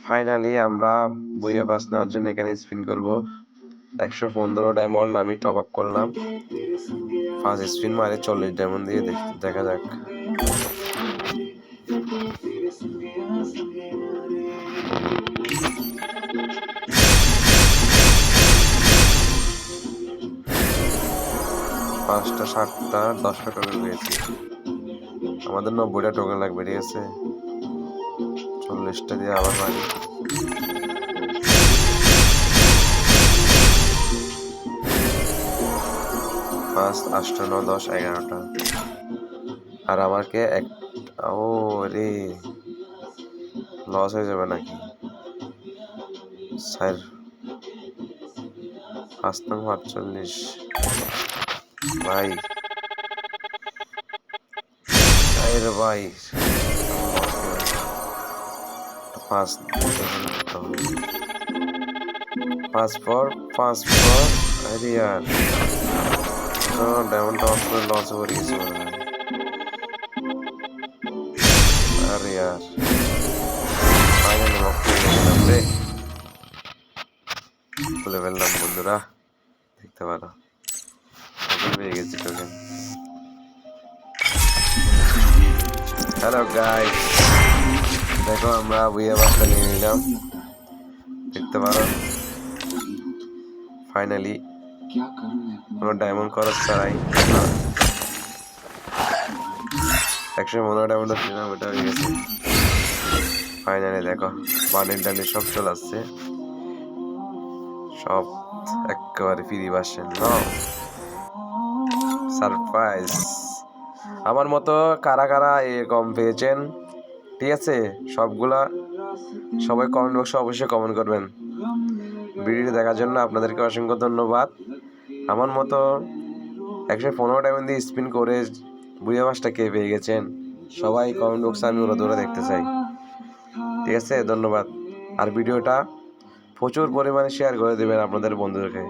Finally আমরা বইয়া pass নেওয়ার জন্য এখানে স্পিন করব। 115 ডায়মন্ড আমি টপ আপ করলাম। 5 স্পিন মারে 40 ডায়মন্ড দিয়ে দেখা যাক। পাঁচটা 7টা 10টা টোকেন পেয়েছি। আমাদের 90টা টোকেন লাগবে, ঠিক আছে? 40টা দিয়ে আবার মারি। 5 8 9 10 11টা। আর আমাকে ও রে, লস হয়ে যাবে নাকি স্যার? 5 নং 48 ভাই, রে ভাই 5 5 4 আরে यार डायमंड टॉप पर लॉस हो रही है। अरे यार ফাইনালি রে খুলে ফেললাম বন্ধুরা, দেখতে পারো পেয়ে গেছি টোকেন। হ্যালো গাইস, দেখো আমরা বুইয়া বাসটা নিয়ে নিলাম, দেখতে পারো। ফাইনালি কোনো ডায়মন্ড খরচ ছাড়াই 115 ডায়মন্ড ছিলাম, ওটা হয়ে গেছে। ফাইনালি দেখো বান্ডিল টান্ডিল সব চলে আসছে, সব একেবারে ফ্রি ভার্সন। সারপ্রাইজ। আমার মতো কারা কারা এরকম পেয়েছেন, ঠিক আছে? সবগুলা সবাই কমেন্ট বক্সে অবশ্যই কমেন্ট করবেন। ভিডিওটি দেখার জন্য আপনাদেরকে অসংখ্য ধন্যবাদ। আমার মতো 115 ডায়মন্ড দিয়ে স্পিন করে বুইয়া মাছটা কে পেয়ে গেছেন, সবাই কমেন্ট বক্সে আমি ওরা ধরে দেখতে চাই, ঠিক আছে? ধন্যবাদ। আর ভিডিওটা প্রচুর পরিমাণে শেয়ার করে দেবেন আপনাদের বন্ধুদেরকে।